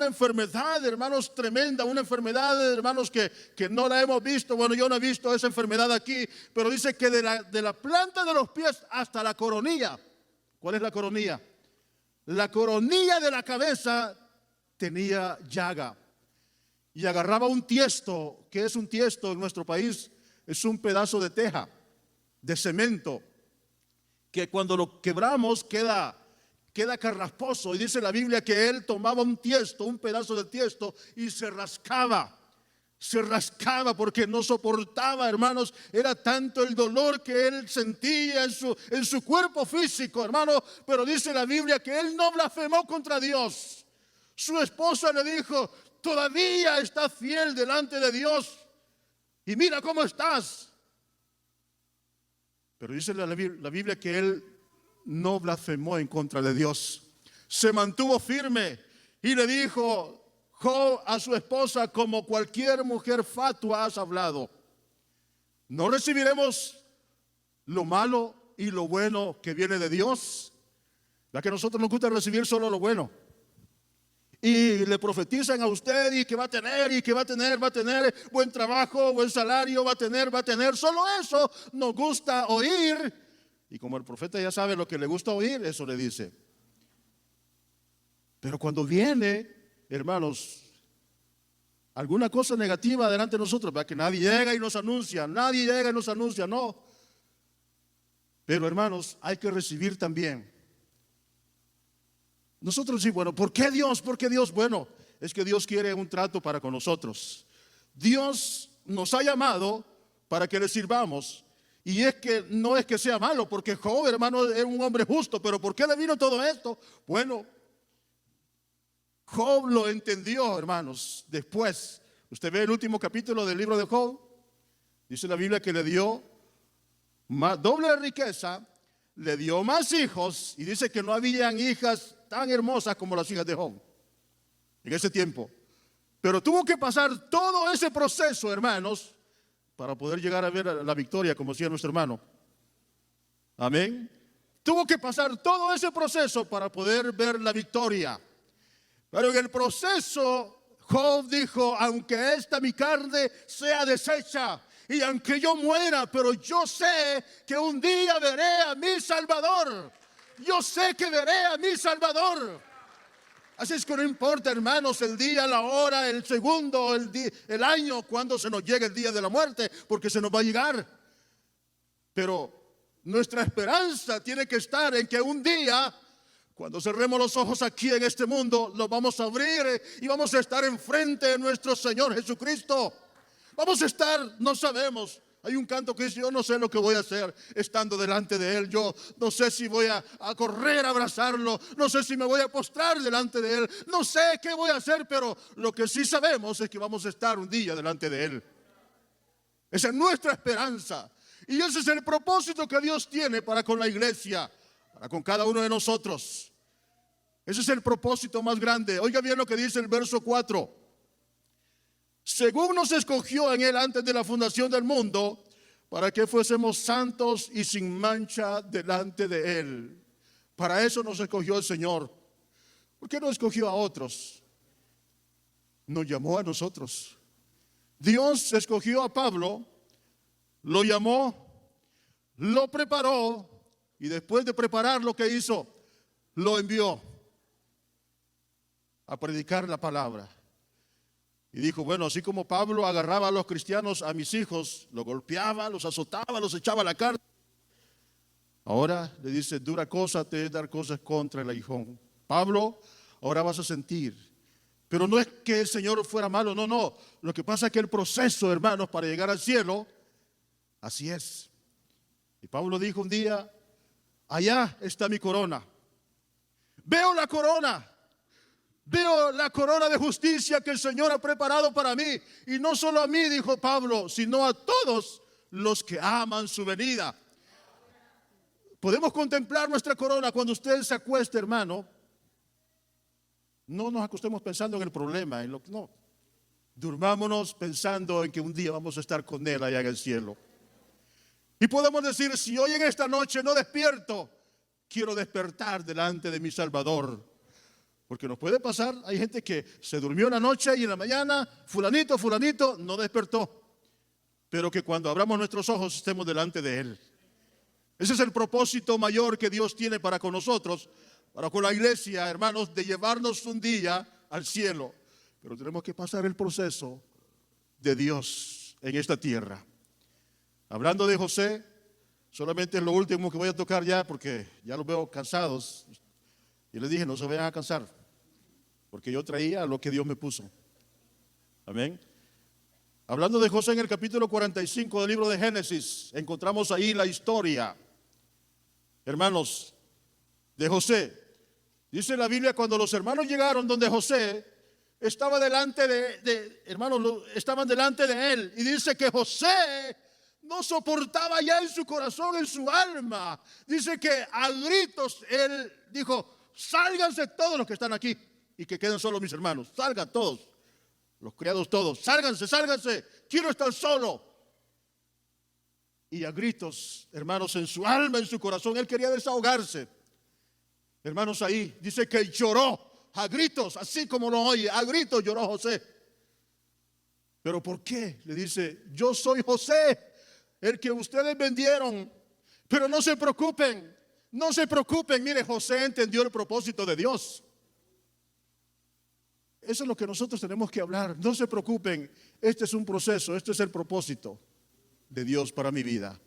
enfermedad, hermanos, tremenda, una enfermedad, hermanos, que no la hemos visto. Bueno, yo no he visto esa enfermedad aquí, pero dice que de la planta de los pies hasta la coronilla. ¿Cuál es la coronilla? La coronilla de la cabeza tenía llaga. Y agarraba un tiesto. ¿Qué es un tiesto en nuestro país? Es un pedazo de teja, de cemento, que cuando lo quebramos queda carrasposo. Y dice la Biblia que él tomaba un tiesto, un pedazo de tiesto, y se rascaba porque no soportaba, hermanos. Era tanto el dolor que él sentía en su cuerpo físico, hermano. Pero dice la Biblia que él no blasfemó contra Dios. Su esposa le dijo: todavía estás fiel delante de Dios, y mira cómo estás. Pero dice la Biblia que él no blasfemó en contra de Dios. Se mantuvo firme y le dijo Job a su esposa: como cualquier mujer fatua has hablado. ¿No recibiremos lo malo y lo bueno que viene de Dios? Ya que a nosotros nos gusta recibir solo lo bueno. Y le profetizan a usted y que va a tener, y que va a tener buen trabajo, buen salario, va a tener. Solo eso nos gusta oír. Y como el profeta ya sabe lo que le gusta oír, eso le dice. Pero cuando viene, hermanos, alguna cosa negativa delante de nosotros, ¿verdad? Que nadie llega y nos anuncia, no. Pero hermanos, hay que recibir también. Nosotros sí, bueno, ¿por qué Dios? Bueno, es que Dios quiere un trato para con nosotros. Dios nos ha llamado para que le sirvamos. Y es que no es que sea malo, porque Job, hermano, era un hombre justo. Pero ¿por qué le vino todo esto? Bueno, Job lo entendió, hermanos, después. Usted ve el último capítulo del libro de Job. Dice la Biblia que le dio doble riqueza, le dio más hijos, y dice que no habían hijas tan hermosas como las hijas de Job en ese tiempo. Pero tuvo que pasar todo ese proceso, hermanos, para poder llegar a ver la victoria, como decía nuestro hermano. Amén. Tuvo que pasar todo ese proceso para poder ver la victoria. Pero en el proceso, Job dijo: aunque esta mi carne sea deshecha, y aunque yo muera, pero yo sé que un día veré a mi Salvador. Yo sé que veré a mi Salvador. Así es que no importa, hermanos, el día, la hora, el segundo, el año, cuando se nos llegue el día de la muerte, porque se nos va a llegar. Pero nuestra esperanza tiene que estar en que un día, cuando cerremos los ojos aquí en este mundo, los vamos a abrir y vamos a estar enfrente de nuestro Señor Jesucristo. Vamos a estar, no sabemos. Hay un canto que dice: yo no sé lo que voy a hacer estando delante de Él. Yo no sé si voy a correr a abrazarlo. No sé si me voy a postrar delante de Él. No sé qué voy a hacer, pero lo que sí sabemos es que vamos a estar un día delante de Él. Esa es nuestra esperanza. Y ese es el propósito que Dios tiene para con la iglesia, para con cada uno de nosotros. Ese es el propósito más grande. Oiga bien lo que dice el verso 4. Según nos escogió en Él antes de la fundación del mundo, para que fuésemos santos y sin mancha delante de Él. Para eso nos escogió el Señor. ¿Por qué no escogió a otros? Nos llamó a nosotros. Dios escogió a Pablo, lo llamó, lo preparó, y después de preparar, lo que hizo, lo envió a predicar la palabra. Y dijo: bueno, así como Pablo agarraba a los cristianos, a mis hijos, los golpeaba, los azotaba, los echaba a la cárcel, ahora le dice: dura cosa te es dar cosas contra el aguijón. Pablo, ahora vas a sentir. Pero no es que el Señor fuera malo, no. Lo que pasa es que el proceso, hermanos, para llegar al cielo, así es. Y Pablo dijo un día: allá está mi corona. Veo la corona. Veo la corona de justicia que el Señor ha preparado para mí. Y no solo a mí, dijo Pablo, sino a todos los que aman su venida. Podemos contemplar nuestra corona cuando usted se acueste, hermano. No nos acostemos pensando en el problema, no. Durmámonos pensando en que un día vamos a estar con Él allá en el cielo. Y podemos decir: si hoy en esta noche no despierto, quiero despertar delante de mi Salvador. Porque nos puede pasar, hay gente que se durmió una noche y en la mañana, fulanito, no despertó. Pero que cuando abramos nuestros ojos estemos delante de Él. Ese es el propósito mayor que Dios tiene para con nosotros, para con la iglesia, hermanos, de llevarnos un día al cielo. Pero tenemos que pasar el proceso de Dios en esta tierra. Hablando de José, solamente es lo último que voy a tocar ya, porque ya los veo cansados. Y les dije: no se vayan a cansar, porque yo traía lo que Dios me puso. Amén. Hablando de José, en el capítulo 45 del libro de Génesis, encontramos ahí la historia, hermanos, de José. Dice la Biblia: cuando los hermanos llegaron donde José, estaba delante estaban delante de él. Y dice que José no soportaba ya en su corazón, en su alma. Dice que a gritos él dijo: sálganse todos los que están aquí y que queden solo mis hermanos. Salgan todos, los criados todos, sálganse, sálganse, quiero estar solo. Y a gritos, hermanos, en su alma, en su corazón, él quería desahogarse. Hermanos, ahí dice que lloró a gritos, así como lo oye, a gritos lloró José. ¿Pero por qué? Le dice: yo soy José, el que ustedes vendieron. Pero no se preocupen, no se preocupen. Mire, José entendió el propósito de Dios. Eso es lo que nosotros tenemos que hablar. No se preocupen, este es un proceso, este es el propósito de Dios para mi vida.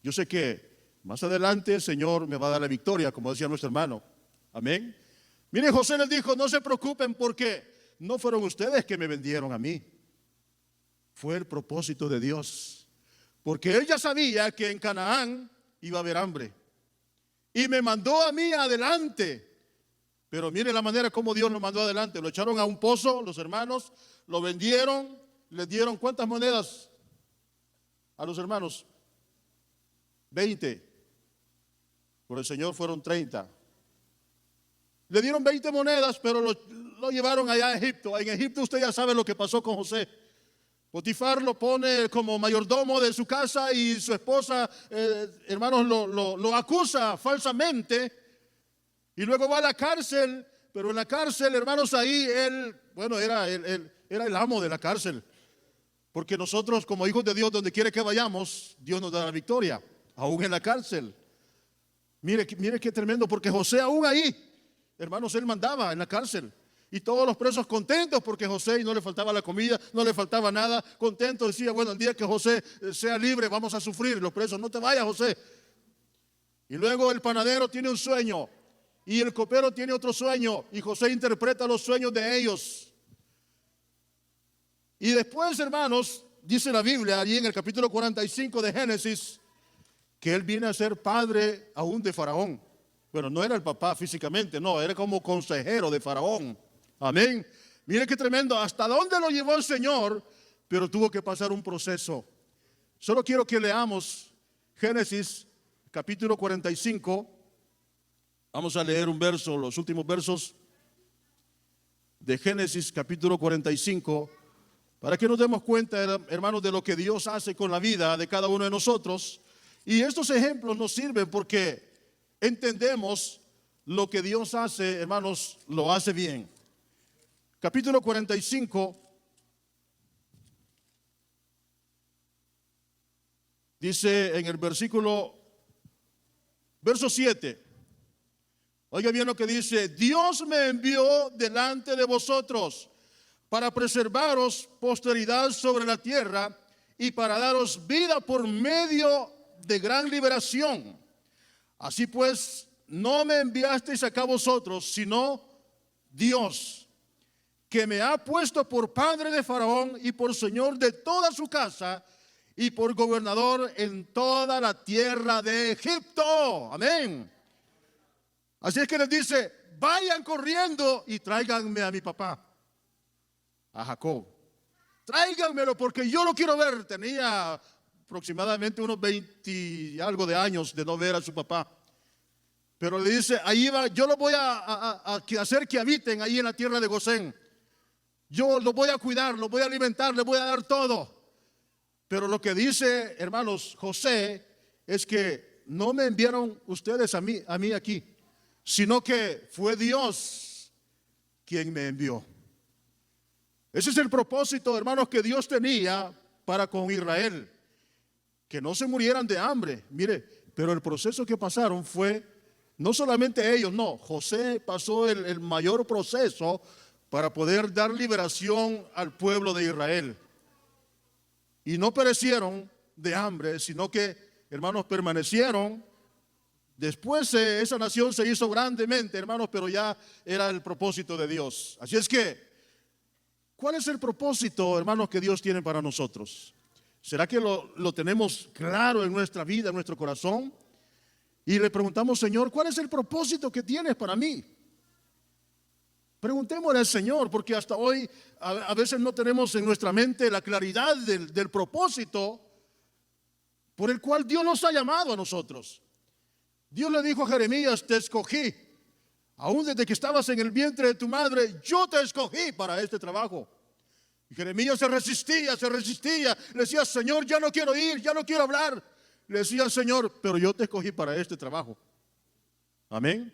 Yo sé que más adelante el Señor me va a dar la victoria, como decía nuestro hermano. Amén. Mire, José les dijo: no se preocupen, porque no fueron ustedes que me vendieron a mí. Fue el propósito de Dios, porque él ya sabía que en Canaán iba a haber hambre y me mandó a mí adelante. Pero mire la manera como Dios lo mandó adelante. Lo echaron a un pozo, los hermanos, lo vendieron, les dieron ¿cuántas monedas a los hermanos? 20. Por el Señor fueron 30. Le dieron 20 monedas, pero lo llevaron allá a Egipto. En Egipto usted ya sabe lo que pasó con José. Potifar lo pone como mayordomo de su casa y su esposa, hermanos, lo acusa falsamente y luego va a la cárcel. Pero en la cárcel, hermanos, ahí él, bueno, era el amo de la cárcel, porque nosotros como hijos de Dios, donde quiere que vayamos, Dios nos da la victoria, aún en la cárcel. Mire qué tremendo, porque José aún ahí, hermanos, él mandaba en la cárcel. Y todos los presos contentos porque José no le faltaba la comida, no le faltaba nada, contentos. Decía: bueno, el día que José sea libre vamos a sufrir. Los presos: no te vayas, José. Y luego el panadero tiene un sueño y el copero tiene otro sueño y José interpreta los sueños de ellos. Y después, hermanos, dice la Biblia allí en el capítulo 45 de Génesis que él viene a ser padre aún de Faraón. Bueno, no era el papá físicamente, no, era como consejero de Faraón. Amén. Mire qué tremendo, hasta dónde lo llevó el Señor, pero tuvo que pasar un proceso. Solo quiero que leamos Génesis capítulo 45. Vamos a leer un verso, los últimos versos de Génesis capítulo 45, para que nos demos cuenta, hermanos, de lo que Dios hace con la vida de cada uno de nosotros. Y estos ejemplos nos sirven porque entendemos lo que Dios hace, hermanos, lo hace bien. Capítulo 45, dice en el verso 7. Oiga bien lo que dice: Dios me envió delante de vosotros para preservaros posteridad sobre la tierra y para daros vida por medio de gran liberación. Así pues, no me enviasteis acá vosotros, sino Dios, que me ha puesto por padre de Faraón y por señor de toda su casa y por gobernador en toda la tierra de Egipto. Amén. Así es que les dice: vayan corriendo y tráiganme a mi papá, a Jacob. Tráiganmelo porque yo lo quiero ver. Tenía aproximadamente unos 20 y algo de años de no ver a su papá. Pero le dice: ahí va, yo los voy a hacer que habiten ahí en la tierra de Gosén. Yo los voy a cuidar, los voy a alimentar, les voy a dar todo. Pero lo que dice, hermanos, José, es que no me enviaron ustedes a mí aquí, sino que fue Dios quien me envió. Ese es el propósito, hermanos, que Dios tenía para con Israel, que no se murieran de hambre. Mire, pero el proceso que pasaron fue, no solamente ellos, no, José pasó el mayor proceso para poder dar liberación al pueblo de Israel. Y no perecieron de hambre, sino que, hermanos, permanecieron. Después esa nación se hizo grandemente, hermanos, pero ya era el propósito de Dios. Así es que, ¿cuál es el propósito, hermanos, que Dios tiene para nosotros? ¿Será que lo tenemos claro en nuestra vida, en nuestro corazón? Y le preguntamos: Señor, ¿cuál es el propósito que tienes para mí? Preguntémosle al Señor, porque hasta hoy a veces no tenemos en nuestra mente la claridad del propósito por el cual Dios nos ha llamado a nosotros. Dios le dijo a Jeremías, te escogí. Aún desde que estabas en el vientre de tu madre, yo te escogí para este trabajo. Y Jeremías se resistía. Le decía, Señor, ya no quiero ir, ya no quiero hablar. Le decía al Señor, pero yo te escogí para este trabajo. Amén.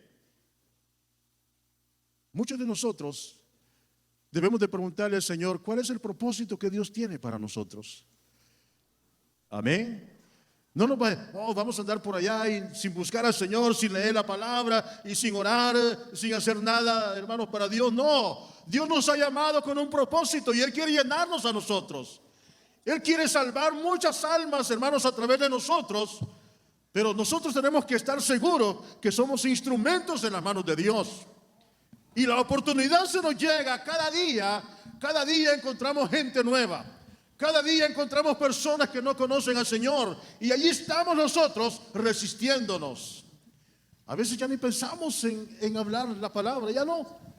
Muchos de nosotros debemos de preguntarle al Señor, ¿cuál es el propósito que Dios tiene para nosotros? Amén. No nos vamos a andar por allá y sin buscar al Señor, sin leer la palabra y sin orar, sin hacer nada, hermanos, para Dios. No, Dios nos ha llamado con un propósito y Él quiere llenarnos a nosotros. Él quiere salvar muchas almas, hermanos, a través de nosotros. Pero nosotros tenemos que estar seguros que somos instrumentos en las manos de Dios. Y la oportunidad se nos llega cada día encontramos gente nueva. Cada día encontramos personas que no conocen al Señor y allí estamos nosotros resistiéndonos. A veces ya ni pensamos en hablar la palabra,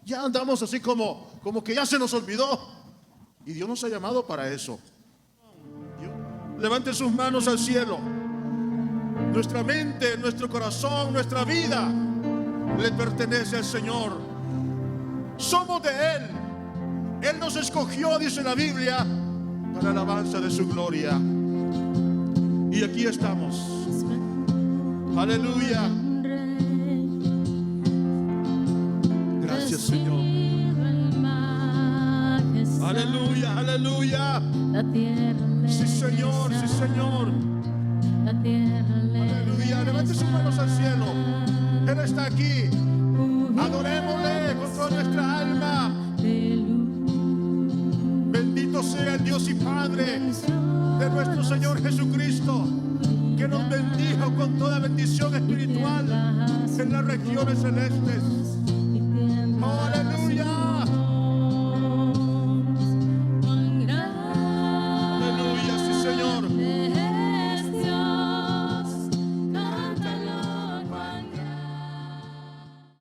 ya andamos así como que ya se nos olvidó. Y Dios nos ha llamado para eso. Levante sus manos al cielo. Nuestra mente, nuestro corazón, nuestra vida le pertenece al Señor. Somos de Él. Él nos escogió, dice la Biblia, para la alabanza de su gloria. Y aquí estamos. Aleluya. Gracias, Señor. Aleluya, aleluya. Sí, Señor, sí, Señor. Aleluya. Levante sus manos al cielo. Él está aquí. Adorémosle con toda nuestra alma. Bendito sea el Dios y Padre de nuestro Señor Jesucristo, que nos bendijo con toda bendición espiritual en las regiones celestes. ¡Oh, aleluya!